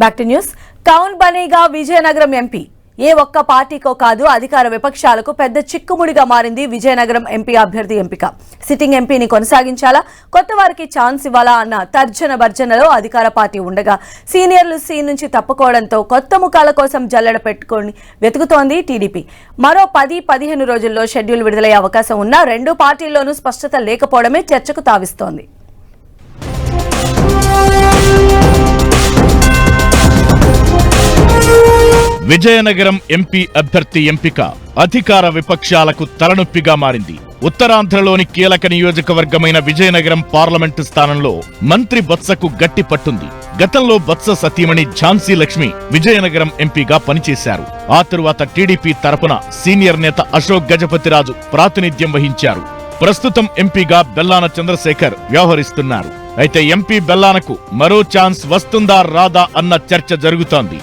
Back to news. కౌన్ బనేగా Vizianagaram MP. ఏ ఒక్క పార్టీకో కాదు, అధికార విపక్షాలకు పెద్ద చిక్కుముడిగా మారింది విజయనగరం ఎంపీ అభ్యర్థి ఎంపిక. సిట్టింగ్ ఎంపీని కొనసాగించాలా, కొత్త వారికి ఛాన్స్ ఇవ్వాలా అన్న తర్జన భర్జనలో అధికార పార్టీ ఉండగా సీనియర్లు సీన్ నుంచి తప్పుకోవడంతో కొత్త ముఖాల కోసం జల్లెడ పెట్టుకొని వెతుకుతోంది టీడీపీ. మరో 10-15 రోజుల్లో షెడ్యూల్ విడుదలయ్యే అవకాశం ఉన్నా రెండు పార్టీల్లోనూ స్పష్టత లేకపోవడమే చర్చకు తావిస్తోంది. విజయనగరం ఎంపీ అభ్యర్థి ఎంపిక అధికార విపక్షాలకు తలనొప్పిగా మారింది. ఉత్తరాంధ్రలోని కీలక నియోజకవర్గమైన విజయనగరం పార్లమెంటు స్థానంలో మంత్రి బొత్సకు గట్టి పట్టుంది. గతంలో బొత్స సతీమణి ఝాన్సీ లక్ష్మి విజయనగరం ఎంపీగా పనిచేశారు. ఆ తరువాత టీడీపీ తరపున సీనియర్ నేత అశోక్ గజపతిరాజు ప్రాతినిధ్యం వహించారు. ప్రస్తుతం ఎంపీగా బెల్లాన చంద్రశేఖర్ వ్యవహరిస్తున్నారు. అయితే ఎంపీ బెల్లానకు మరో ఛాన్స్ వస్తుందా రాదా అన్న చర్చ జరుగుతోంది.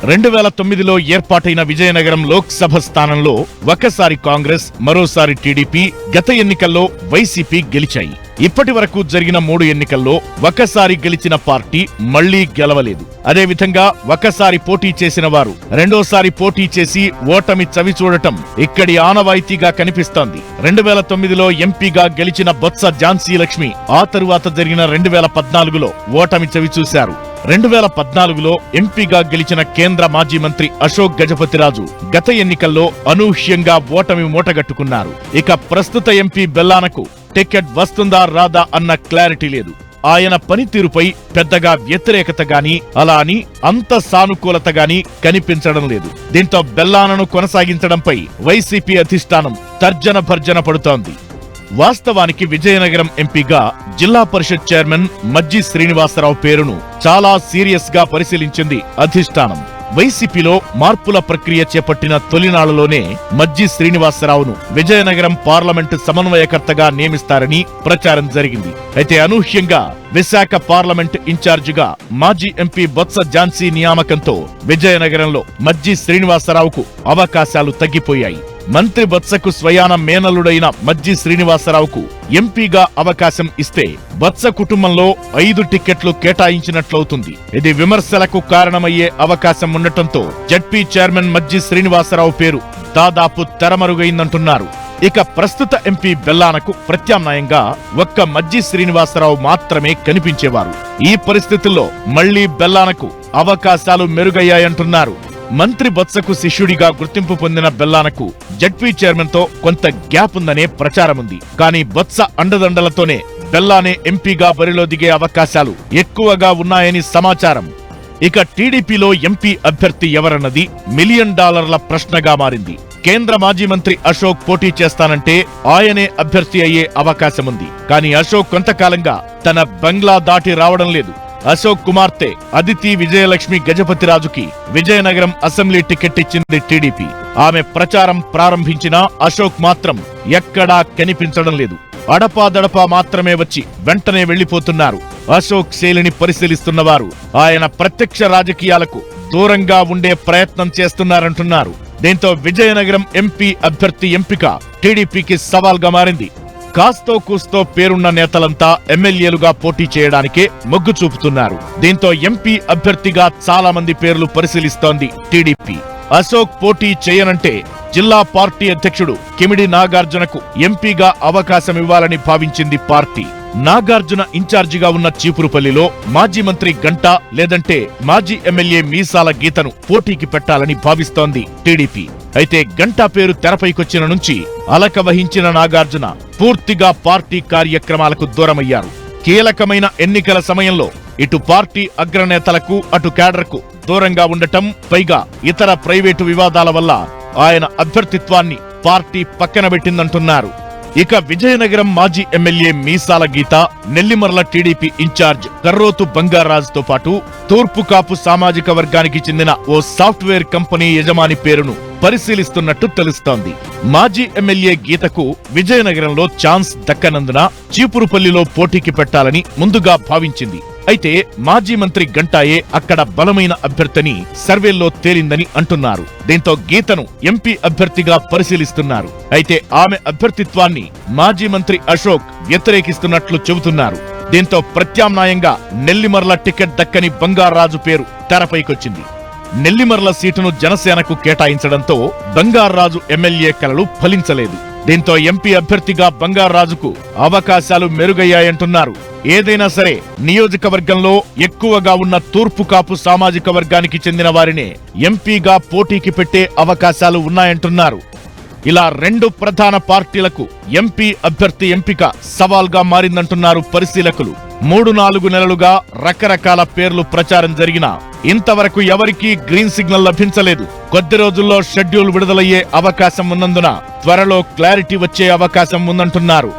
2009లో ఏర్పాటైన విజయనగరం లోక్సభ స్థానంలో ఒకసారి కాంగ్రెస్, మరోసారి టీడీపీ, గత ఎన్నికల్లో వైసీపీ గెలిచాయి. ఇప్పటి వరకు జరిగిన 3 ఎన్నికల్లో ఒకసారి గెలిచిన పార్టీ మళ్లీ గెలవలేదు. అదేవిధంగా ఒకసారి పోటీ చేసిన వారు రెండోసారి పోటీ చేసి ఓటమి చవిచూడటం ఇక్కడి ఆనవాయితీగా కనిపిస్తోంది. 2009లో ఎంపీగా గెలిచిన బొత్స ఝాన్సీ లక్ష్మి ఆ తరువాత జరిగిన 2014లో ఓటమి చవిచూశారు. 2014లో ఎంపీగా గెలిచిన కేంద్ర మాజీ మంత్రి అశోక్ గజపతిరాజు గత ఎన్నికల్లో అనూహ్యంగా ఓటమి మూటగట్టుకున్నారు. ఇక ప్రస్తుత ఎంపీ బెల్లానకు టికెట్ వస్తుందా రాదా అన్న క్లారిటీ లేదు. ఆయన పనితీరుపై పెద్దగా వ్యతిరేకత గాని, అలా అని అంత సానుకూలత గాని కనిపించడం లేదు. దీంతో బెల్లానను కొనసాగించడంపై వైసీపీ అధిష్టానం తర్జన భర్జన పడుతోంది. వాస్తవానికి విజయనగరం ఎంపీగా జిల్లా పరిషత్ చైర్మన్ మజ్జి శ్రీనివాసరావు పేరును చాలా సీరియస్ గా పరిశీలించింది అధిష్టానం. వైసీపీలో మార్పుల ప్రక్రియ చేపట్టిన తొలినాళ్లలోనే మజ్జి శ్రీనివాసరావును విజయనగరం పార్లమెంటు సమన్వయకర్తగా నియమిస్తారని ప్రచారం జరిగింది. అయితే అనూహ్యంగా విశాఖ పార్లమెంటు ఇన్ఛార్జిగా మాజీ ఎంపీ బొత్స ఝాన్సీ నియామకంతో విజయనగరంలో మజ్జి శ్రీనివాసరావుకు అవకాశాలు తగ్గిపోయాయి. మంత్రి బొత్సకు స్వయాన మేనలుడైన మజ్జి శ్రీనివాసరావుకు ఎంపీగా అవకాశం ఇస్తే బొత్స కుటుంబంలో 5 టిక్కెట్లు కేటాయించినట్లవుతుంది. ఇది విమర్శలకు కారణమయ్యే అవకాశం ఉండటంతో జడ్పీ చైర్మన్ మజ్జి శ్రీనివాసరావు పేరు దాదాపు తెరమరుగైందంటున్నారు. ఇక ప్రస్తుత ఎంపీ బెల్లానకు ప్రత్యామ్నాయంగా ఒక్క మజ్జి శ్రీనివాసరావు మాత్రమే కనిపించేవారు. ఈ పరిస్థితుల్లో మళ్లీ బెల్లానకు అవకాశాలు మెరుగయ్యాయంటున్నారు. మంత్రి బొత్సకు శిష్యుడిగా గుర్తింపు పొందిన బెల్లానకు జడ్పీ చైర్మన్ తో కొంత గ్యాప్ ఉందనే ప్రచారముంది. కానీ బొత్స అండదండలతోనే బెల్లానే ఎంపీగా బరిలో దిగే అవకాశాలు ఎక్కువగా ఉన్నాయని సమాచారం. ఇక టీడీపీలో ఎంపీ అభ్యర్థి ఎవరన్నది $1 మిలియన్ ప్రశ్నగా మారింది. కేంద్ర మాజీ మంత్రి అశోక్ పోటీ చేస్తానంటే ఆయనే అభ్యర్థి అయ్యే అవకాశముంది. కానీ అశోక్ కొంతకాలంగా తన బంగ్లా దాటి రావడం లేదు. అశోక్ కుమార్తె అదితి విజయలక్ష్మి గజపతిరాజుకి విజయనగరం అసెంబ్లీ టికెట్ ఇచ్చింది టీడీపీ. ఆమె ప్రచారం ప్రారంభించినా అశోక్ మాత్రం ఎక్కడా కనిపించడం లేదు. అడపాదడపా మాత్రమే వచ్చి వెంటనే వెళ్లిపోతున్నారు. అశోక్ శైలిని పరిశీలిస్తున్నవారు ఆయన ప్రత్యక్ష రాజకీయాలకు దూరంగా ఉండే ప్రయత్నం చేస్తున్నారంటున్నారు. దీంతో విజయనగరం ఎంపీ అభ్యర్థి ఎంపిక టీడీపీకి సవాల్గా మారింది. కాస్తో కూస్తో పేరున్న నేతలంతా ఎమ్మెల్యేలుగా పోటీ చేయడానికే మొగ్గు చూపుతున్నారు. దీంతో ఎంపీ అభ్యర్థిగా చాలా మంది పేర్లు పరిశీలిస్తోంది టీడీపీ. అశోక్ పోటీ చేయనంటే జిల్లా పార్టీ అధ్యక్షుడు కిమిడి నాగార్జునకు ఎంపీగా అవకాశం ఇవ్వాలని భావించింది పార్టీ. నాగార్జున ఇన్ఛార్జిగా ఉన్న చీపురుపల్లిలో మాజీ మంత్రి గంటా లేదంటే మాజీ ఎమ్మెల్యే మీసాల గీతను పోటీకి పెట్టాలని భావిస్తోంది టీడీపీ. అయితే గంటా పేరు తెరపైకొచ్చిన నుంచి అలక వహించిన నాగార్జున పూర్తిగా పార్టీ కార్యక్రమాలకు దూరమయ్యారు. కీలకమైన ఎన్నికల సమయంలో ఇటు పార్టీ అగ్రనేతలకు అటు కేడర్కు దూరంగా ఉండటం, పైగా ఇతర ప్రైవేటు వివాదాల వల్ల ఆయన అభ్యర్థిత్వాన్ని పార్టీ పక్కనబెట్టిందంటున్నారు. ఇక విజయనగరం మాజీ ఎమ్మెల్యే మీసాల గీత, నెల్లిమర్ల టీడీపీ ఇన్ఛార్జ్ కర్రోతు బంగారాజుతో పాటు తూర్పు కాపు సామాజిక వర్గానికి చెందిన ఓ సాఫ్ట్వేర్ కంపెనీ యజమాని పేరును పరిశీలిస్తున్నట్టు తెలుస్తోంది. మాజీ ఎమ్మెల్యే గీతకు విజయనగరంలో ఛాన్స్ దక్కనందున చీపురుపల్లిలో పోటీకి పెట్టాలని ముందుగా భావించింది. అయితే మాజీ మంత్రి గంటాయే అక్కడ బలమైన అభ్యర్థిని సర్వేల్లో తేలిందని అంటున్నారు. దీంతో గీతను ఎంపీ అభ్యర్థిగా పరిశీలిస్తున్నారు. అయితే ఆమె అభ్యర్థిత్వాన్ని మాజీ మంత్రి అశోక్ వ్యతిరేకిస్తున్నట్లు చెబుతున్నారు. దీంతో ప్రత్యామ్నాయంగా నెల్లిమర్ల టికెట్ దక్కని బంగారాజు పేరు తెరపైకొచ్చింది. నెల్లిమర్ల సీటును జనసేనకు కేటాయించడంతో బంగారాజు ఎమ్మెల్యే కలలు ఫలించలేదు. దీంతో ఎంపీ అభ్యర్థిగా బంగారాజుకు అవకాశాలు మెరుగయ్యాయంటున్నారు. ఏదైనా సరే నియోజకవర్గంలో ఎక్కువగా ఉన్న తూర్పు కాపు సామాజిక వర్గానికి చెందిన వారినే ఎంపీగా పోటీకి పెట్టే అవకాశాలు ఉన్నాయంటున్నారు. ఇలా రెండు ప్రధాన పార్టీలకు ఎంపీ అభ్యర్థి ఎంపిక సవాల్గా మారిందంటున్నారు పరిశీలకులు. 3-4 నెలలుగా రకరకాల పేర్లు ప్రచారం జరిగినా ఇంతవరకు ఎవరికీ గ్రీన్ సిగ్నల్ లభించలేదు. కొద్ది రోజుల్లో షెడ్యూల్ విడుదలయ్యే అవకాశం ఉన్నందున త్వరలో క్లారిటీ వచ్చే అవకాశం ఉందంటున్నారు.